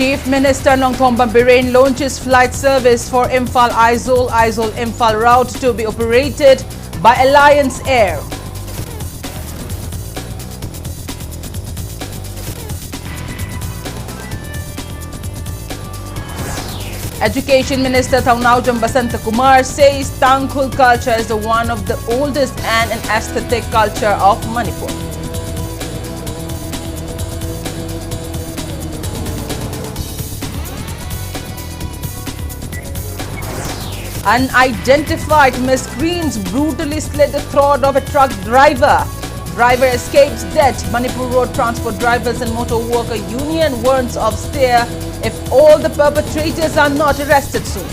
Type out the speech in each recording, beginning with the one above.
Chief Minister Nongthomban Birren launches flight service for Imphal route to be operated by Alliance Air. Education Minister THANGJAM Kumar says Tangkhul culture is one of the oldest and an aesthetic culture of Manipur. Unidentified miscreants brutally slit the throat of a truck driver. Driver escapes death. Manipur Road Transport Drivers and Motor Worker Union warns of stare if all the perpetrators are not arrested soon.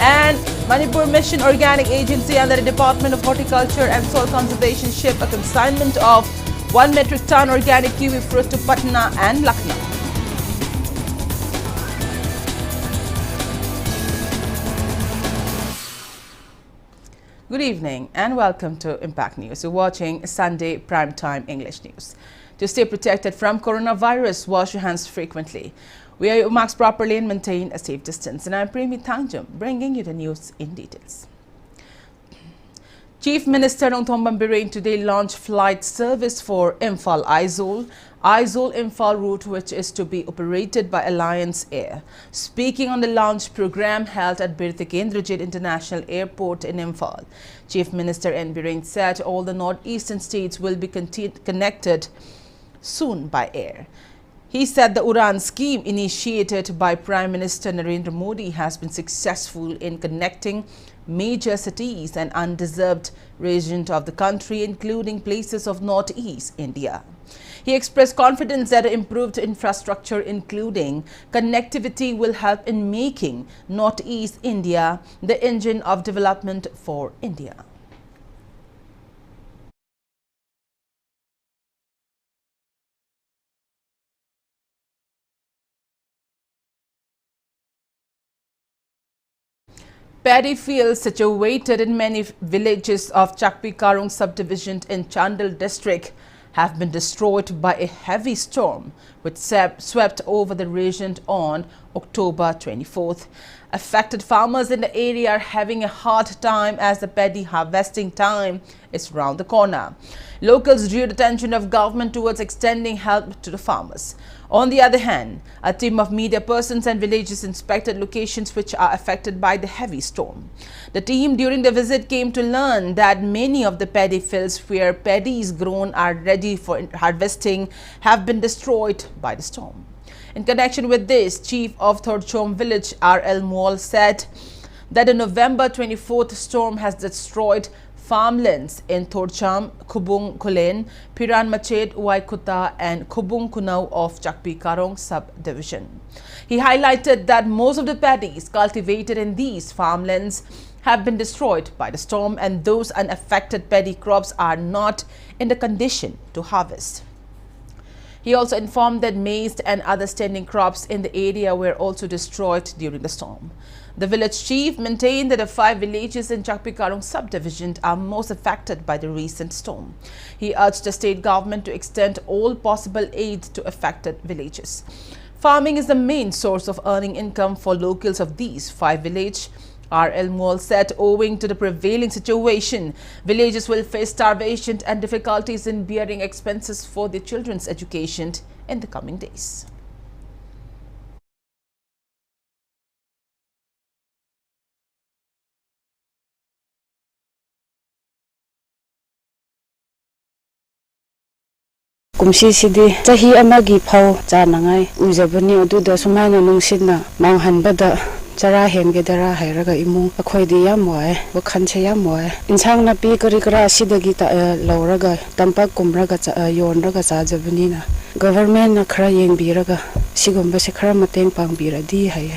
And Manipur Mission Organic Agency under the Department of Horticulture and Soil Conservation ship a consignment of 1 metric ton organic kiwi fruit to Patna and Lucknow. Good evening and welcome to Impact News. You're watching Sunday Primetime English News. To stay protected from coronavirus, wash your hands frequently. Wear your masks properly and maintain a safe distance. And I'm PREMI THANGJAM, bringing you the news in details. Chief Minister Nongthomban Birren today launched flight service for Imphal route, which is to be operated by Alliance Air. Speaking on the launch program held at Bir Tikendrajit International Airport in Imphal, Chief Minister N. Birren said all the northeastern states will be connected soon by air. He said the Udan scheme initiated by Prime Minister Narendra Modi has been successful in connecting major cities and undeserved regions of the country, including places of northeast India. He expressed confidence that improved infrastructure, including connectivity, will help in making northeast India the engine of development for India. Paddy fields situated in many villages of Chakpi Karung subdivision in Chandal district have been destroyed by a heavy storm which swept over the region on October 24th. Affected farmers in the area are having a hard time as the paddy harvesting time is round the corner. Locals drew the attention of government towards extending help to the farmers. On the other hand, a team of media persons and villages inspected locations which are affected by the heavy storm. The team during the visit came to learn that many of the paddy fields where paddy is grown are ready for harvesting have been destroyed by the storm. In connection with this, Chief of THANGJAM village R.L. Moal said that the November 24th storm has destroyed farmlands in THANGJAM, Khubung Kulen, Piran Machet, Waikuta and Khubung Kunau of Chakpi Karong subdivision. He highlighted that most of the paddies cultivated in these farmlands have been destroyed by the storm and those unaffected paddy crops are not in the condition to harvest. He also informed that maize and other standing crops in the area were also destroyed during the storm. The village chief maintained that the 5 villages in Chakpi Karong subdivision are most affected by the recent storm. He urged the state government to extend all possible aid to affected villages. Farming is the main source of earning income for locals of these 5 villages. R.L. Moal said owing to the prevailing situation, villages will face starvation and difficulties in bearing expenses for their children's education in the coming days. Kumsi sidi chahi amagi phau chanangai ujabani aduda sumaina nungsinna manghanbada chara hengedara hairaga imung akhoidi yamwae wakhanche yamwae insang na pi kari kara sidagi ta lauraga tampak kumraga yonraga chajabani na government na khara yengbiraga sigomba se khara mateng pangbiradi hai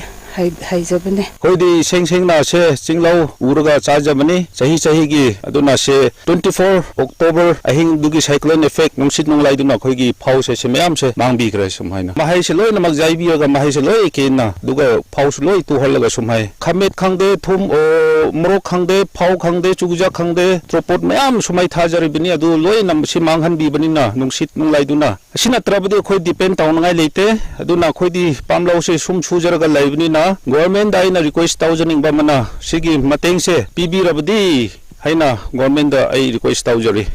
jabane hoidi seng na se chinglo uraga chajabani chahi gi aduna se 24 October ahing dugi cyclone effect nungsit nunglai duna khoigi phau se mayam se mangbi kra sumhaina mahai se loi namak jaibi ga mahai se loi ke na duga phau su loi tu holaga sumhai khamet khangde thum o morok khangde phau khangde chugja khangde tropot mayam sumai thajari bini adu loi nam si manghan bi bani na nungsit nunglai duna asina trabadi khoi depend tawn ngai leite aduna khoi di pamlau se sum chujar ga laibni na government dai na request taujaning ba mana sigi mateng se pibi rabadi haina government da ai request taujari.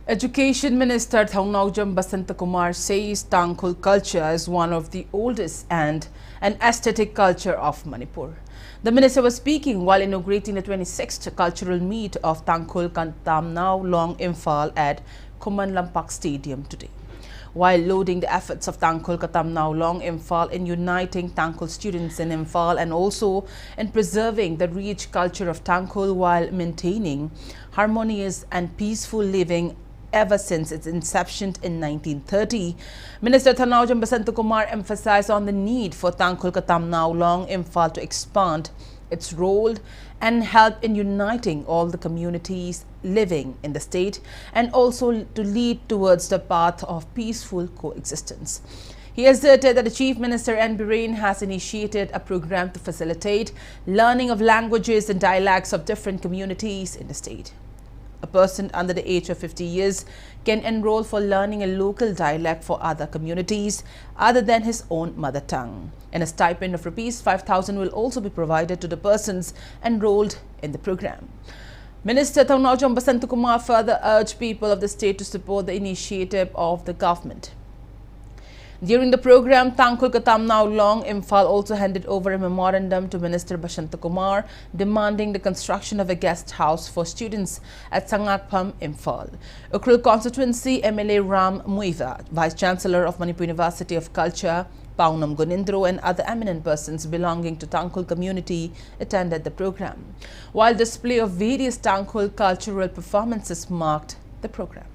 Education Minister THANGJAM Basantakumar says Tangkhul culture is one of the oldest and an aesthetic culture of Manipur. The minister was speaking while inaugurating the 26th cultural meet of Tangkhul Katamnao Long Imphal at Kuman Lampak Stadium today. While lauding the efforts of Tangkhul Katamnao Long Imphal in uniting Tangkhul students in Imphal and also in preserving the rich culture of Tangkhul while maintaining harmonious and peaceful living ever since its inception in 1930, Minister THANGJAM Basantakumar emphasized on the need for Tangkhul Katamnao Long Imphal to expand its role and help in uniting all the communities living in the state and also to lead towards the path of peaceful coexistence. He asserted that the Chief Minister N. Birain has initiated a program to facilitate learning of languages and dialects of different communities in the state. A person under the age of 50 years can enroll for learning a local dialect for other communities other than his own mother tongue. And a stipend of Rs 5,000 will also be provided to the persons enrolled in the program. Minister THANGJAM Basantakumar further urged people of the state to support the initiative of the government. During the program, Tangkhul Katamnao Long Imphal also handed over a memorandum to Minister Basantakumar demanding the construction of a guest house for students at Sangakpham, Imphal. Ukrul constituency MLA Ram Muiva, Vice Chancellor of Manipur University of Culture, Paunam Gunindro and other eminent persons belonging to Tangkhul community attended the program, while display of various Tangkhul cultural performances marked the program.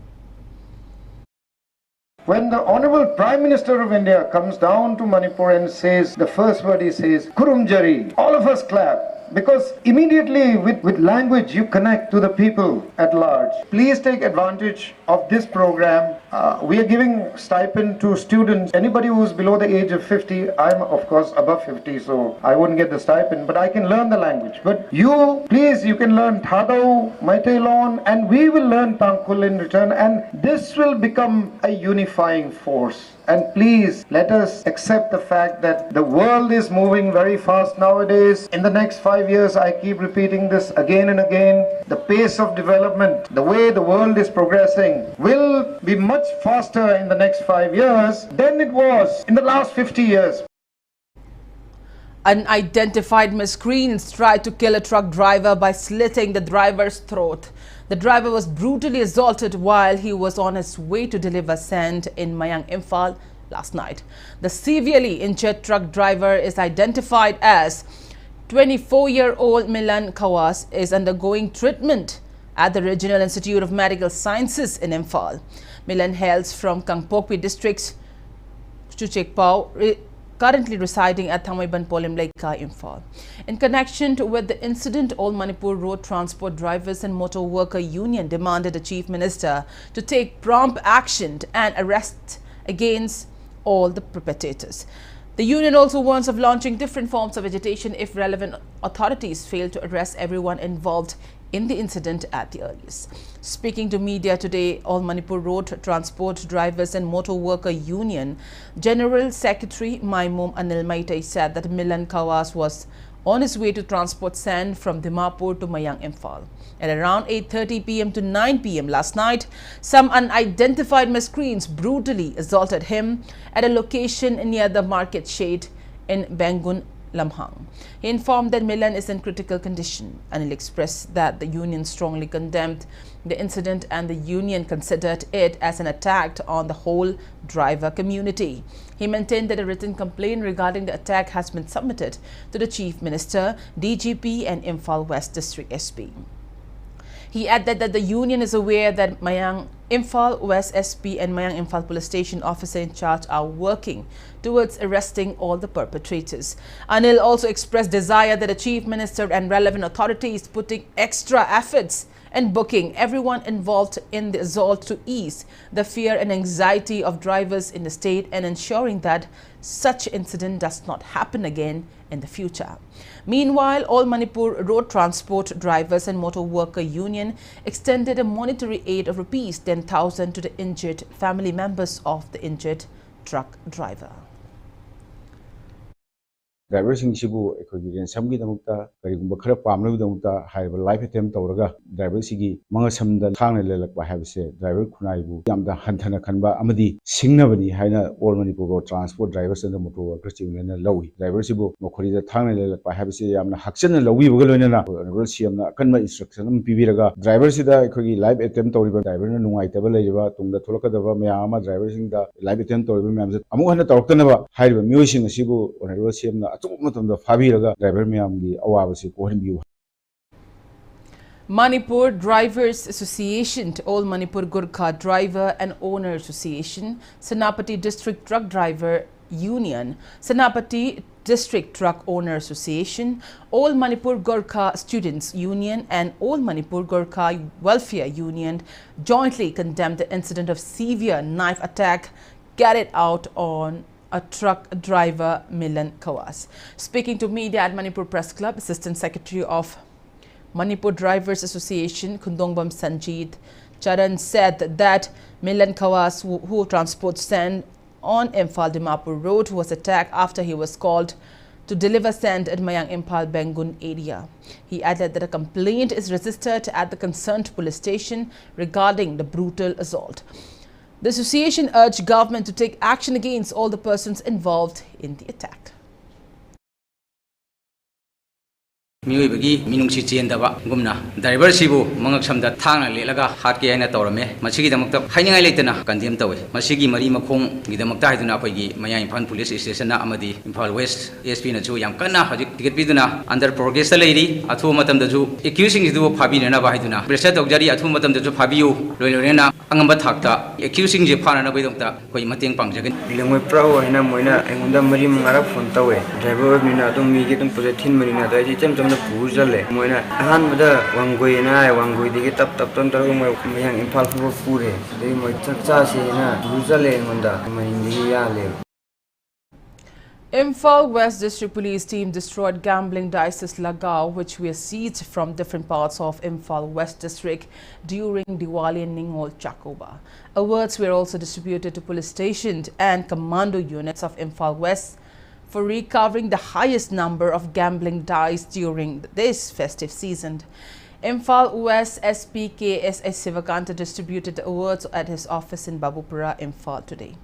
When the Honorable Prime Minister of India comes down to Manipur and says, the first word he says, Kurumjari, all of us clap. Because immediately with language you connect to the people at large. Please take advantage of this program. We are giving stipend to students. Anybody who's below the age of 50, I'm of course above 50, so I wouldn't get the stipend, but I can learn the language. But you, please, you can learn Thadau, Maitailon, and we will learn Tangkhul in return, and this will become a unifying force. And please let us accept the fact that the world is moving very fast nowadays. In the next 5 years, I keep repeating this again and again, the pace of development, the way the world is progressing will be much faster in the next 5 years than it was in the last 50 years. Unidentified miscreants tried to kill a truck driver by slitting the driver's throat. The driver was brutally assaulted while he was on his way to deliver sand in Mayang Imphal last night. The severely injured truck driver is identified as 24-year-old Milan Kawas is undergoing treatment at the Regional Institute of Medical Sciences in Imphal. Milan hails from Kangpokpi district, Chuchekpao, currently residing at Thamaiban Polimlaika, Imphal. In connection with the incident, all Manipur Road Transport Drivers and Motor Worker Union demanded the Chief Minister to take prompt action and arrest against all the perpetrators. The union also warns of launching different forms of agitation if relevant authorities fail to arrest everyone involved in the incident at the earliest. Speaking to media today, All Manipur Road Transport Drivers and Motor Worker Union General Secretary Maimum Anil Maitai said that Milan Kawas was on his way to transport sand from Dimapur to Mayang Imphal. At around 8:30 p.m. to 9 p.m. last night, some unidentified miscreants brutally assaulted him at a location near the market shade in Bangun, Lamhang. He informed that Milan is in critical condition, and he expressed that the union strongly condemned the incident and the union considered it as an attack on the whole driver community. He maintained that a written complaint regarding the attack has been submitted to the Chief Minister, DGP and Imphal West District SP. He added that the union is aware that Mayang Imphal West SP and Mayang Imphal Police Station officer in charge are working towards arresting all the perpetrators. Anil also expressed desire that the Chief Minister and relevant authorities putting extra efforts and booking everyone involved in the assault to ease the fear and anxiety of drivers in the state and ensuring that such incident does not happen again in the future. Meanwhile, all Manipur Road Transport Drivers and Motor Worker Union extended a monetary aid of Rs 10,000 to the injured family members of the injured truck driver. Driver Sibu Ransom Gidamukta, Karigumba Pamlu Damuta, have a life attempt Toraga, Driver Sigi, Mangasam the Tang Lelak have said, Driver Kunaibu, Yamda Hantana Kanba, Amadi, Singnavani, Haina, all Manipur Road Transport Drivers and the Motor Workers Union and Lowy, Driver Sibu, Mokori the Tang Lelak have said, Yamna Haxan and Lowy Bugalona, Russian, Kanma instruction, Piviraga, Driver Sida, Kogi, live attempt Toriba, Driver Nuaitaba, Tumda Tolakadava, Mayama, drivers in the live attempt Toriba, Amuhana Torkanava, Hive, Musing Sibu, or Russian. Manipur Drivers Association, All Manipur Gurkha Driver and Owner Association, Senapati District Truck Driver Union, Senapati District Truck Owner Association, All Manipur Gurkha Students Union and All Manipur Gurkha Welfare Union jointly condemned the incident of severe knife attack carried out on a truck driver, Milan Kawas. Speaking to media at Manipur Press Club, Assistant Secretary of Manipur Drivers Association, Kundongbam Sanjeet Charan said that Milan Kawas, who transports sand on Imphal Dimapur Road, was attacked after he was called to deliver sand at Mayang Imphal Bengun area. He added that a complaint is registered at the concerned police station regarding the brutal assault. The association urged government to take action against all the persons involved in the attack. Miyoibagi minungsi chendaba gumna driver sibu mangakshamda thangna lelaga hatke aina tawrame masigi damakta hainingai leitana condemn tawe masigi mari makhong gidamakta haiduna akoigi maya Imphal police station na amadi Imphal West SP na chu yam kanna hajik ticket biduna under progress leiri athu matamda ju accusing idu phabina na baiduna pressure tawjari athu matamda ju phabiu loilorena angamba thakta accusing je phana na baidokta koi mateng pangjagen lengoi prau haina moina engonda mari mangara phone tawe driver mina dum mi ge dum project thin marina dai chem Pujale, Moina, Hanmada, Wangoina, Wangoi, the get up Tonto, Mayang Imphal Pure, they might Chasina, Pujale, Munda, Mayale. Imphal West District Police team destroyed gambling dices Lagao, which were seized from different parts of Imphal West District during Diwali and Ningol Chakoba. Awards were also distributed to police stations and commando units of Imphal West for recovering the highest number of gambling dice during this festive season. Imphal West SP KSS Sivakanta distributed the awards at his office in Babupura, Imphal today.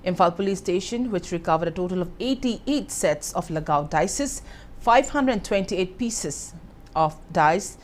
Imphal Police Station, which recovered a total of 88 sets of Lagao dices, 528 pieces of dice,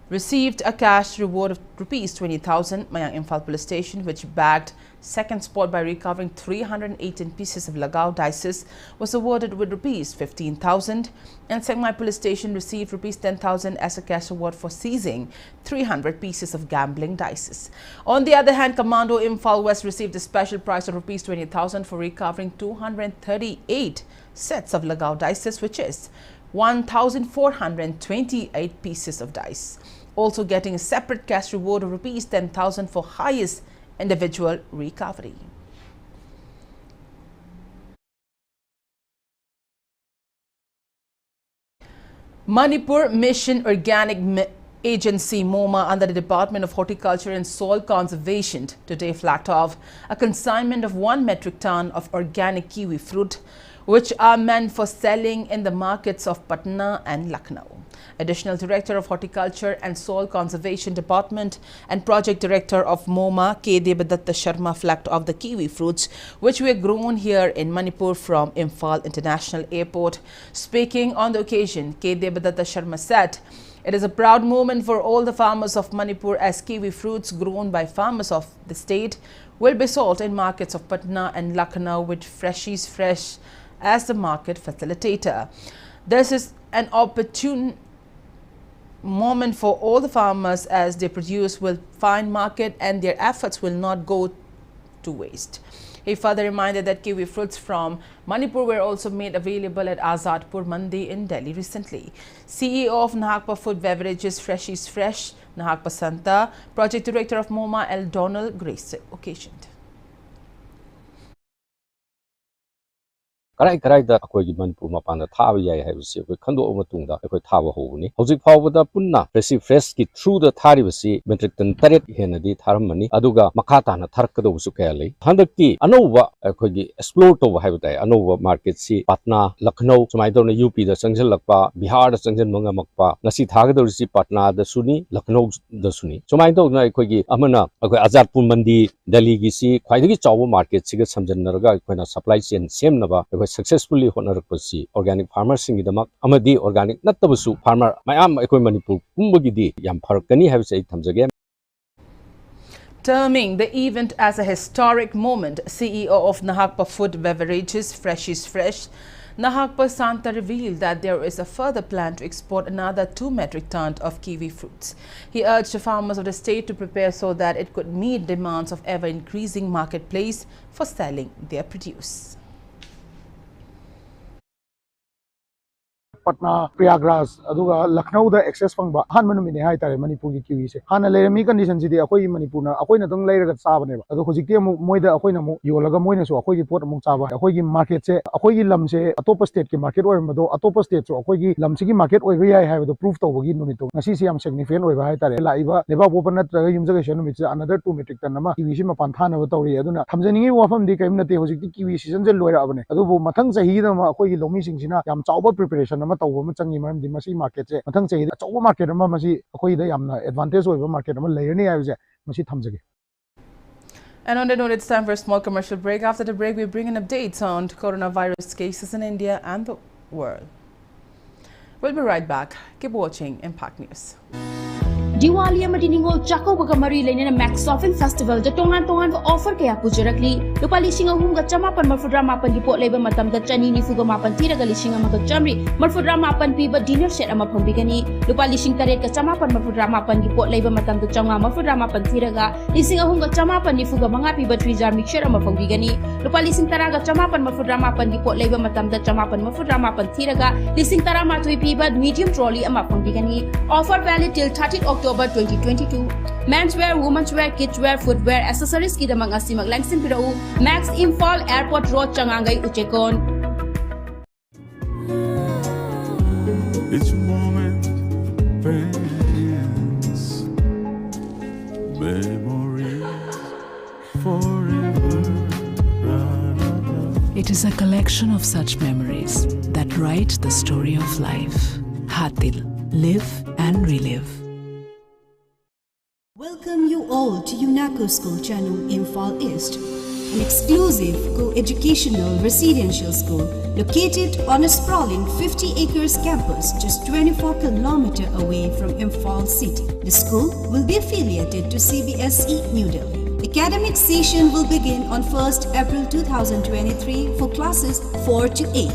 received a cash reward of Rs 20,000. Mayang Imphal Police Station, which bagged second spot by recovering 318 pieces of Lagao dices, was awarded with Rs 15,000, and Sengmai Police Station received Rs 10,000 as a cash award for seizing 300 pieces of gambling dices. On the other hand, Commando Imphal West received a special prize of Rs 20,000 for recovering 238 sets of Lagao dices, which is 1,428 pieces of dice, also getting a separate cash reward of Rs 10,000 for highest individual recovery. Manipur Mission Organic Agency MoMA under the Department of Horticulture and Soil Conservation today flagged off a consignment of 1 metric ton of organic kiwi fruit, which are meant for selling in the markets of Patna and Lucknow. Additional Director of Horticulture and Soil Conservation Department and Project Director of MoMA, K. Devadatta Sharma, flagged off the kiwi fruits which were grown here in Manipur from Imphal International Airport. Speaking on the occasion, K. Devadatta Sharma said, "It is a proud moment for all the farmers of Manipur as kiwi fruits grown by farmers of the state will be sold in markets of Patna and Lucknow with Freshies Fresh as the market facilitator. This is an opportune moment for all the farmers as their produce will find market and their efforts will not go to waste." He further reminded that kiwi fruits from Manipur were also made available at Azadpur Mandi in Delhi recently. CEO of Nahakpa Food Beverages Fresh is Fresh, Nahakpa Santa, Project Director of MoMA L. Donald graced occasion. Karai-karaida akoigi Manipur mapanda thaba yai haibasi akoi khandoa matungda akoi thaba hobuni hojik phawbada punna Fresh Fresh ki through the tharibasi metric ton 8 henadi tharamani aduga makha tana tharkadawsu kaya lei handakti anova akoigi explore to haibatai anova market si Patna Lucknow sumaidona UP da changjalakpa Bihar da changjanmanga makpa ngasi thagadawsi Patna da suni Lucknow da suni sumaidona akoigi amana akoi Azadpur Mandi Delhi gi si khwaidagi chawba market siga samjannaraga akoina supply chain semnaba successfully honorapasi organic farmers singidamak amadi organic nattabasu farmer mayam ekoi Manipur kumbagidi yam pharakani habse ai thamjage. Terming the event as a historic moment, CEO of Nahakpa Food Beverages Fresh is Fresh, Nahakpa Santa revealed that there is a further plan to export another 2 metric tons of kiwi fruits. He urged the farmers of the state to prepare so that it could meet demands of ever-increasing marketplace for selling their produce. Patna, Prayagraj, aduga Lucknow da access fangba han manu mine hai tare Manipur ki kiwi se hana lerami condition sidi akoi Manipur na akoi na dong leiraga chaba ne ba adu hojikti amu moida akoi na mu yolaga moina so akoi gi pot amu chaba akoi gi market se akoi gi lam se atopa state ki market oir mado atopa state so akoi gi lam se gi market oiga yai hai do proof tawgi numit to ngasi se am significant oiba hai tare laiba leba bopan na traga yumjaga se numit se another 2 metric ton ama kiwi se mapan thana ba tawri aduna thamjaningi wafam di kaim nate hojikti kiwi season je loira abane adu bu mathang sahi da ma akoi gi lomi sing sina yam chawba preparation tawba ma changi maram di masi market se mathang chahi da chawba market ama masi akoi da yamna advantage oiba market ama layani ayu masi thamjage. And on the note, it's time for a small commercial break. After the break, we bring in updates on coronavirus cases in India and the world. We'll be right back. Keep watching Impact News. Diwali amadi ningol chakawbaga mari leina Max Shopping Festival da tongan offer kaya pujarakli lupa lising ahum ga chamapan marfudra mapan gi pot leba matam da chani ni fuga mapan tiraga lising amaga chamri marfudra mapan piba dinner set ama phambigani lupa lising taret ga chamapan marfudra mapan gi pot leba matam da changa marfudra mapan tiraga lising ahum ga chamapan ni fuga manga piba 3 jar mixture ama phambigani lupa lising taraga chamapan marfudra mapan gi pot leba matam da chamapan marfudra mapan tiraga lising tara matui piba medium trolley ama phambigani offer valid till 30th October 2022. Menswear, womenswear, kidswear, footwear, accessories ki damang asimak langsin pirau Max Imphal Airport Road Changangai Uchekon. Each moment brings memories forever. It is a collection of such memories that write the story of life. Hatil, live and relive. Welcome you all to UNACO School Channel Imphal East, an exclusive co-educational residential school located on a sprawling 50 acres campus just 24 kilometers away from Imphal city. The school will be affiliated to CBSE New Delhi. Academic session will begin on 1st April 2023 for classes 4 to 8.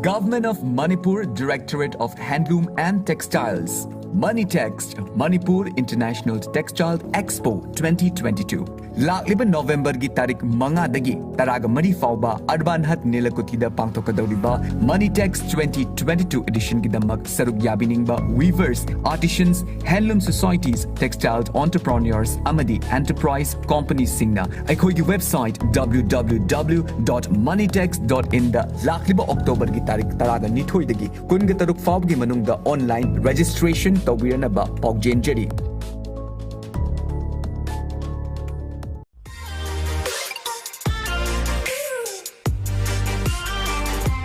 Government of Manipur Directorate of Handloom and Textiles. Manitext Manipur International Textile Expo 2022. Lakliba November gi tarik manga dagi taraga mari fauba Arbanhat Nilakutida Pangtokadoriba Manitext 2022 edition gi damak saruk yabiningba weavers, artisans, handloom societies, textile entrepreneurs, amadi enterprise companies singna. Aikoigi website www.manitext.in da lakliba October gi tarik taraga nithoi dagi kun gi taruk faub gi manungda online registration Tawirnaba Pogjenjeri.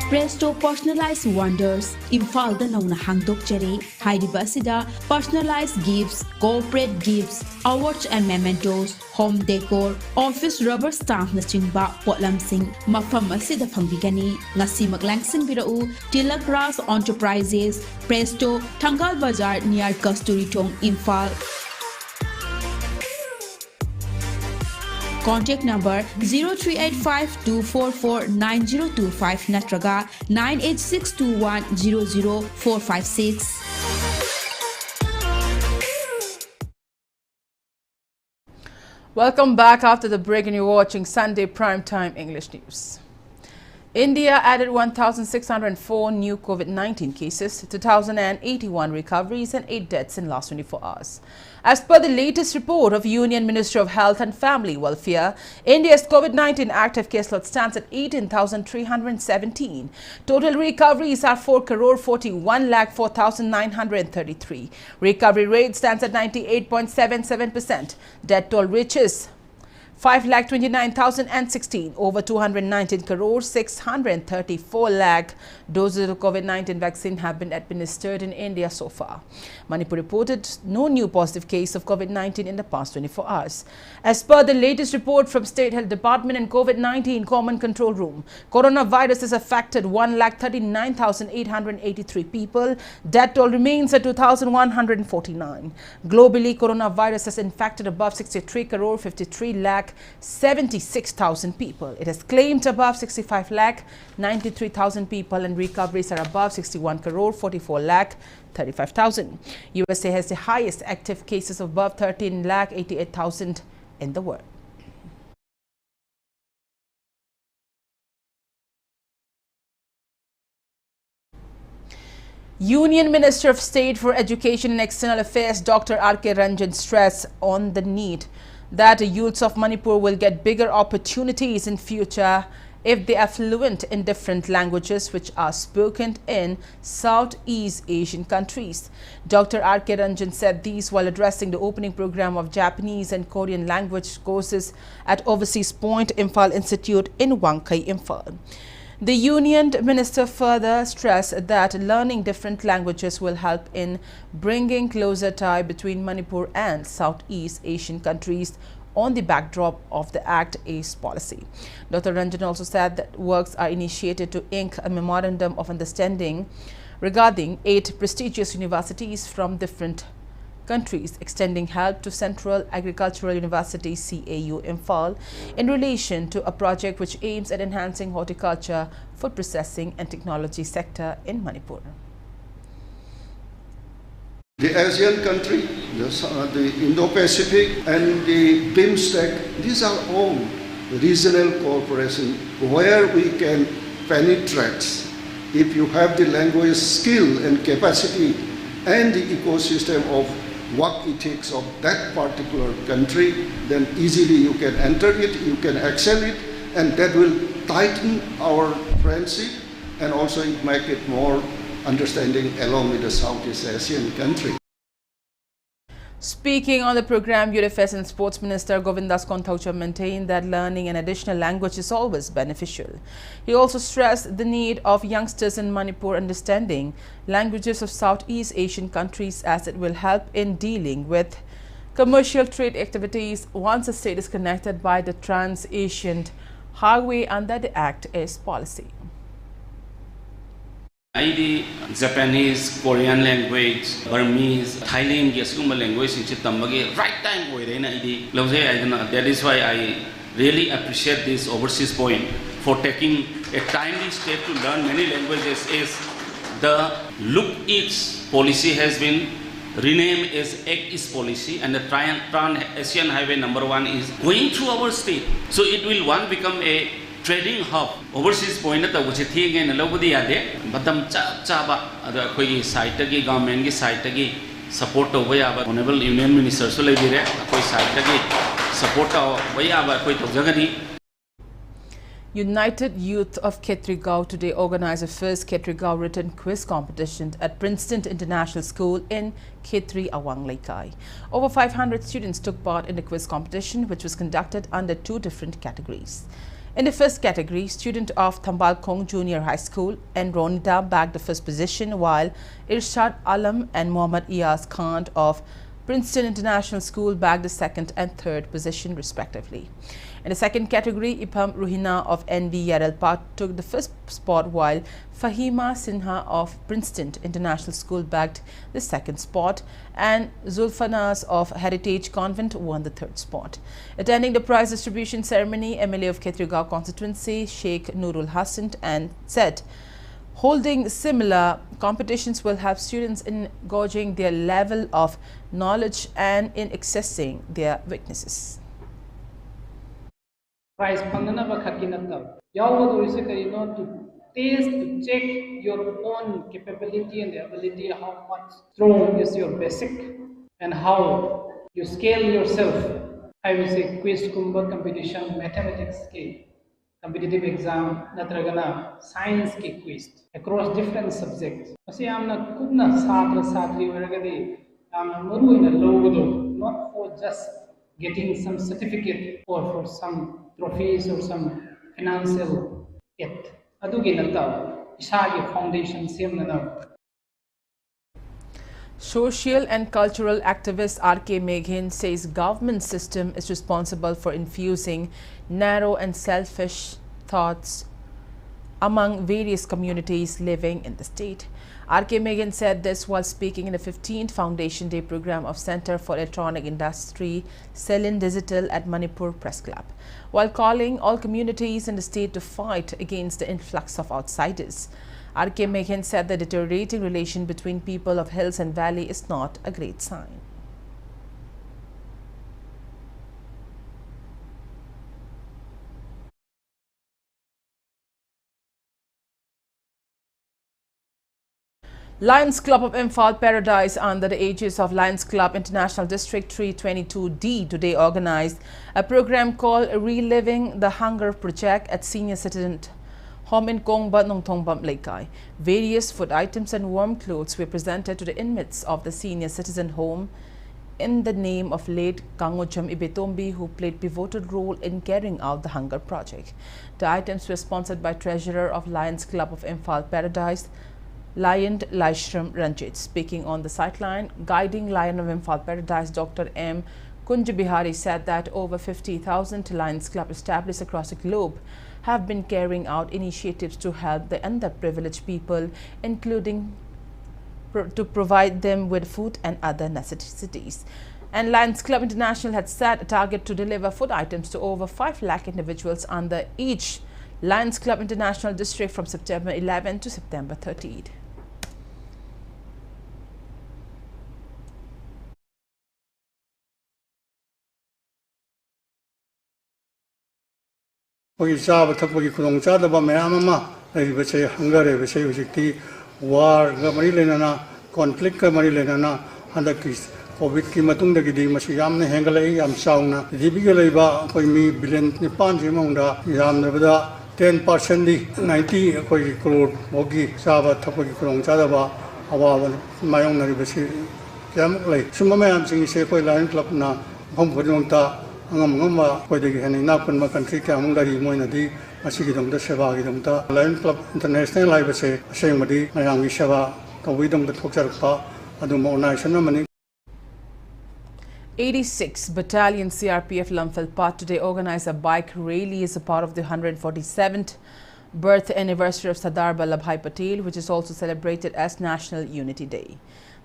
Presto Personalized Wonders, Imphal da nauna hangdok jere, Haidiba sida, personalized gifts, corporate gifts, awards and mementos, home decor, office rubber stamp na chingba, potlam sing, mafam asida pambigani, ngasi maglangsing birau, Tila Grass Enterprises, Presto, Tangal Bazar near Kasturitong, Imphal. Contact number 0385-244-9025 natraga 98621-00456. Welcome back after the break, and you're watching Sunday Primetime English News. India added 1,604 new COVID-19 cases, 2,081 recoveries and 8 deaths in last 24 hours. As per the latest report of Union Ministry of Health and Family Welfare, India's COVID-19 active caseload stands at 18,317. Total recoveries are 4,41,04,933. Recovery rate stands at 98.77%. Death toll reaches 5,29,016, over 219 crore 634 lakh doses of COVID-19 vaccine have been administered in India so far. Manipur reported no new positive case of COVID-19 in the past 24 hours. As per the latest report from State Health Department and COVID-19 Common Control Room, coronavirus has affected 1,39,883 people. Death toll remains at 2,149. Globally, coronavirus has infected above 63 crore 53 lakh 76,000 people. It has claimed above 65 lakh 93,000 people, and recoveries are above 61 crore 44 lakh 35,000. USA has the highest active cases of above 13 lakh 88,000 in the world. Union Minister of State for Education and External Affairs Dr. R.K. Ranjan stressed on the need that the youths of Manipur will get bigger opportunities in future if they are fluent in different languages which are spoken in Southeast Asian countries. Dr. R.K. Ranjan said these while addressing the opening program of Japanese and Korean language courses at Overseas Point Imphal Institute in Wangkai, Imphal. The Union Minister further stressed that learning different languages will help in bringing closer tie between Manipur and Southeast Asian countries on the backdrop of the Act East policy. Dr. Ranjan also said that works are initiated to ink a memorandum of understanding regarding 8 prestigious universities from different countries, extending help to Central Agricultural University CAU Imphal in relation to a project which aims at enhancing horticulture, food processing and technology sector in Manipur. The ASEAN country, the Indo-Pacific and the BIMSTEC, these are all regional cooperation where we can penetrate if you have the language skill and capacity and the ecosystem of work ethics of that particular country, then easily you can enter it, you can excel it, and that will tighten our friendship and also it make it more understanding along with the Southeast Asian country. Speaking on the program, Youth Affairs and Sports Minister Govindas Konthaujam maintained that learning an additional language is always beneficial. He also stressed the need of youngsters in Manipur understanding languages of Southeast Asian countries as it will help in dealing with commercial trade activities once the state is connected by the Trans-Asian Highway under the Act East policy. I Japanese, Korean language, Burmese, Thailand, language in right time that is why I really appreciate this Overseas Point for taking a timely step to learn many languages. Is the Look East policy has been renamed as Act East policy, and the Trans-Asian Highway #1 is going through our state. So it will become a trading hub. Overseas Point at the thing and nobody ade, but chaba the site government site support of Wayaba, Honorable Union Minister Solidire, site support of Wayaba, Jagadi. United Youth of Khetrigao today organized the first Khetrigao written quiz competition at Princeton International School in Khetri, Awang Laikai. Over 500 students took part in the quiz competition, which was conducted under 2 different categories. In the first category, student of Thambalkong Junior High School and Ronita bagged the first position, while Irshad Alam and Muhammad Iyaz Khan of Princeton International School bagged the second and third position respectively. In the second category, Ipam Ruhina of ND Yarelpa took the first spot, while Fahima Sinha of Princeton International School bagged the second spot, and Zulfanas of Heritage Convent won the third spot. Attending the prize distribution ceremony, MLA of Khetrigao constituency Sheikh Nurul Hassan and said holding similar competitions will help students in gauging their level of knowledge and in accessing their weaknesses. prize panganaba khakinata yawado is to taste to check your own capability and ability, how much strong is your basic and how you scale yourself. I will say quiz kumba competition mathematics ke competitive exam natragana science ke quiz across different subjects asi amna kubna satra satri varagadi amna maru ina logado not for just getting some certificate or for some trophies or some financial aid adugi natta isagi foundation semna. Social and cultural activist R.K. Meghin says government system is responsible for infusing narrow and selfish thoughts among various communities living in the state. R.K. Meghin said this while speaking in the 15th Foundation Day program of Center for Electronic Industry, Selin Digital at Manipur Press Club, while calling all communities in the state to fight against the influx of outsiders. R.K. Meghin said the deteriorating relation between people of hills and valley is not a great sign. Lions Club of Imphal Paradise, under the aegis of Lions Club International District 322D, today organized a program called Reliving the Hunger Project at Senior Citizen Home in Kongba Nongtongbam Laikai. Various food items and warm clothes were presented to the inmates of the Senior Citizen Home in the name of late THANGJAM Ibetombi, who played pivotal role in carrying out the hunger project. The items were sponsored by Treasurer of Lions Club of Imphal Paradise, Lion Laishram Ranjit. Speaking on the sideline, guiding Lion of Imphal Paradise, Dr. M. Kunjabihari said that over 50,000 Lions Club established across the globe have been carrying out initiatives to help the underprivileged people, including to provide them with food and other necessities. And Lions Club International had set a target to deliver food items to over 5 lakh individuals under each Lions Club International District from September 11 to September 13. Chaba Tapaki Kurong Chadaba Mayama, they say Hungary, we say Vijiti, war, Gamarilena, conflict Gamarilena, and the Kis, COVID Kimatunda Gidi, Masiam, Hengale, Yam Sauna, Dibigaleba, Koimi, Bilen, Nipan Jimonda, Yam Nevada, 10%, 90 crore, Mogi, Saba Tapaki Kurong Chadaba, Awa, my own Rivasi, Jamley, Sumamayam Sing Sepo Lion Club na, Home Podonta. Angama pwede hani na kun ma country ka among dari mo na di masigi dom da seva gi dom ta Lion Club International live se seng madi mayang gi seva ka wi dom da thokchar pa adu mo na sana mani 86 Battalion CRPF Lamphal today organized a bike rally as a part of the 147th birth anniversary of Sardar Vallabhbhai Patel, which is also celebrated as National Unity Day.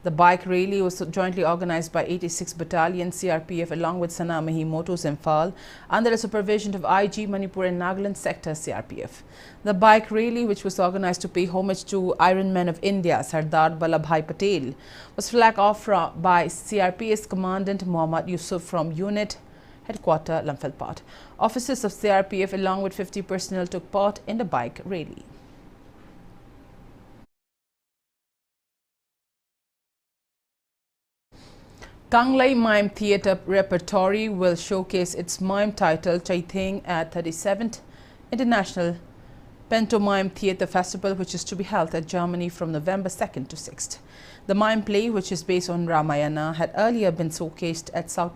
The bike rally was jointly organized by 86 Battalion CRPF along with Sana Mahi Motors Imphal under the supervision of IG Manipur and Nagaland Sector CRPF. The bike rally, which was organized to pay homage to Iron Man of India Sardar Vallabhbhai Patel, was flagged off by CRPF Commandant Muhammad Yusuf from Unit Headquarter Lamphal. Officers of CRPF along with 50 personnel took part in the bike rally. Kanglei Mime Theatre Repertory will showcase its mime title Chaithing at 37th International Pantomime Theatre Festival, which is to be held at Germany from November 2nd to 6th. The mime play, which is based on Ramayana, had earlier been showcased at South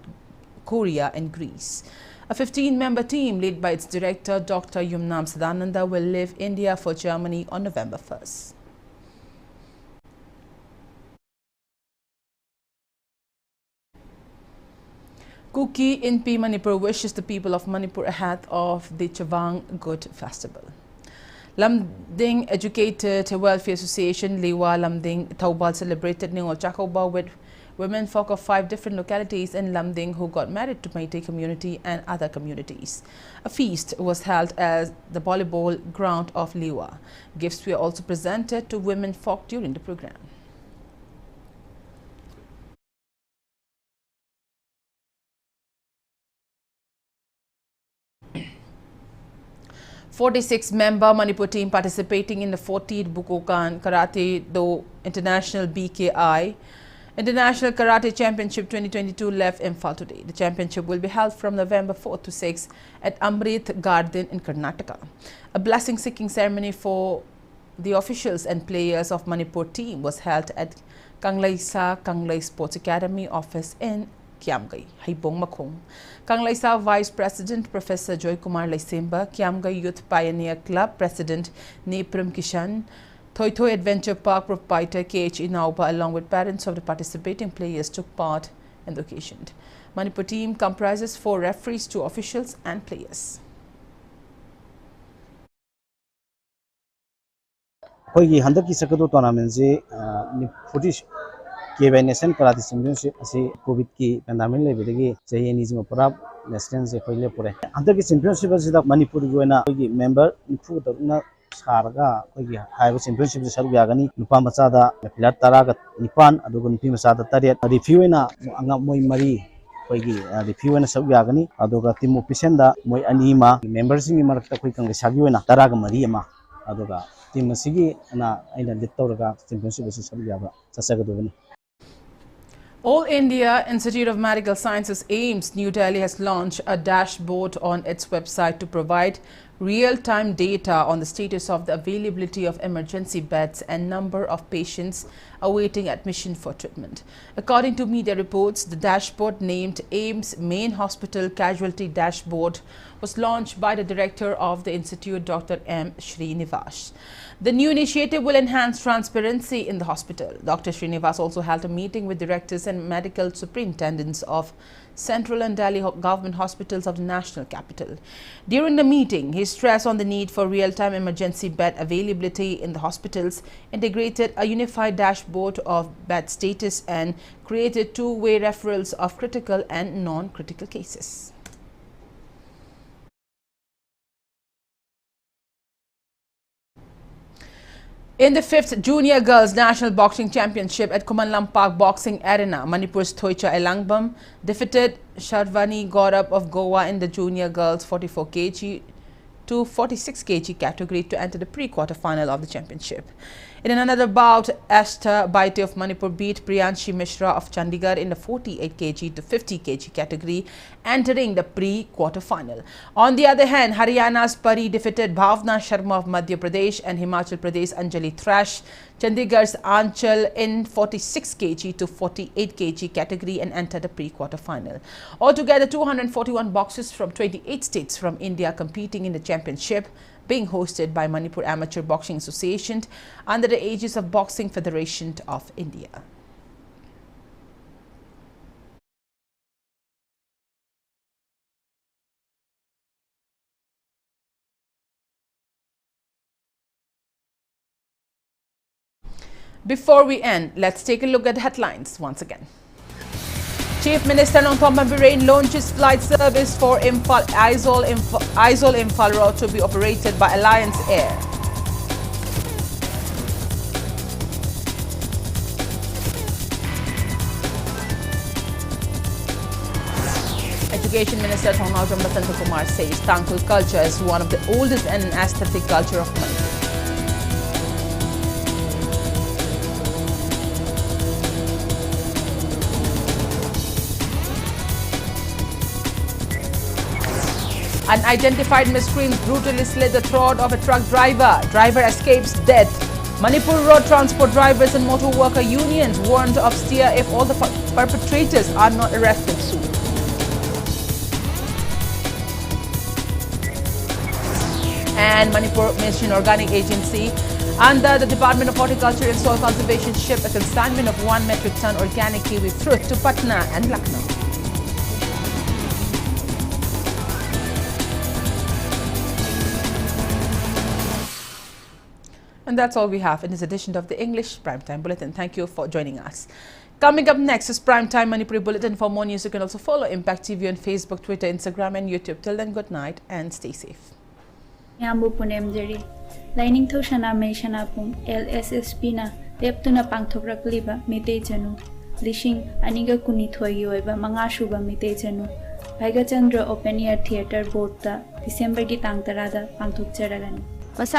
Korea and Greece. A 15-member team led by its director Dr. Yumnam Sadananda will leave India for Germany on November 1st. Kuki in Manipur wishes the people of Manipur ahead of the Chavang Good Festival. Lamding Educated Welfare Association Liwa Lamding Taubal celebrated Ningol Chakoba with women folk of 5 different localities in Lamding who got married to Meitei community and other communities. A feast was held at the volleyball ground of Liwa. Gifts were also presented to women folk during the program. 46-member Manipur team participating in the 14th Bukokan Karate Do International BKI International Karate Championship 2022 left Imphal today. The championship will be held from November 4th to 6th at Amrit Garden in Karnataka. A blessing-seeking ceremony for the officials and players of Manipur team was held at Kanglai Sports Academy office in Kiamgai, Haibong Makhong. Kanglai Vice President Professor Joy Kumar Laisemba, Kiamgai Youth Pioneer Club President Nepram Kishan, Thoy Adventure Park proprietor KH Inauba along with parents of the participating players took part in the occasion. Manipur team comprises 4 referees, 2 officials and players. Hoigi handaki sakado tournament je 40 KBI National Karate Championship asi COVID ki pandemic lebedagi chahi ani jima pura national je khoile pore handaki championship asida Manipur goina hoigi member nifu taruna saraga hoigi haiba championship je saru yagani nupa machada pilar taraga nipan adugo nupi machada taret review ina anga moi mari hoigi review ina saru yagani aduga team official moi anima members ni marakta khoi kang sagi ina taraga mari ama aduga team sigi na aina littoraga championship je saru yaga chasagadobani. All India Institute of Medical Sciences AIIMS New Delhi has launched a dashboard on its website to provide real-time data on the status of the availability of emergency beds and number of patients awaiting admission for treatment. According to media reports, the dashboard named AIIMS Main Hospital Casualty Dashboard was launched by the director of the institute, Dr. M. Srinivas. The new initiative will enhance transparency in the hospital. Dr. Srinivas also held a meeting with directors and medical superintendents of Central and Delhi government hospitals of the national capital. During the meeting, he stressed on the need for real-time emergency bed availability in the hospitals, integrated a unified dashboard of bed status and created 2-way referrals of critical and non-critical cases. In the 5th Junior Girls National Boxing Championship at Kumanlam Park Boxing Arena, Manipur's Thoicha Elangbam defeated Sharvani Gaurav of Goa in the Junior Girls 44 kg to 46 kg category to enter the pre-quarter final of the championship. In another bout, Esther Baite of Manipur beat Priyanshi Mishra of Chandigarh in the 48 kg to 50 kg category, entering the pre-quarter final. On the other hand, Haryana's Pari defeated Bhavna Sharma of Madhya Pradesh and Himachal Pradesh Anjali Thrash, Chandigarh's Anchal in 46 kg to 48 kg category and entered the pre-quarter final. Altogether, 241 boxers from 28 states from India competing in the championship, being hosted by Manipur Amateur Boxing Association under the aegis of Boxing Federation of India. Before we end, let's take a look at the headlines once again. Chief Minister Nongthom Biren launches flight service for Aizawl Imphal Road to be operated by Alliance Air. Education Minister THANGJAM Kumar says Tangkhul culture is one of the oldest and aesthetic culture of Manipur. Unidentified miscreants brutally slit the throat of a truck driver. Driver escapes death. Manipur road transport drivers and motor worker unions warned of steer if all the perpetrators are not arrested soon. And Manipur Mission Organic Agency under the Department of Horticulture and Soil Conservation shipped a consignment of 1 metric ton organic kiwi fruit to Patna and Lucknow. And that's all we have in this edition of the English Primetime Bulletin. Thank you for joining us. Coming up next is Primetime Manipuri Bulletin. For more news, you can also follow Impact TV on Facebook, Twitter, Instagram and YouTube. Till then, good night and stay safe. Yambu Punemjeri, Lining Toshana Meshanapum, LSSP na, Leptuna Pangtokrakliba, Mete Janu, Lishing, Aniga Kunitwa Yoeba, Mangashuba Mete Janu, Bhaigachandra Open Air Theatre Board ta December ki tang 10 da pangthokjaragani.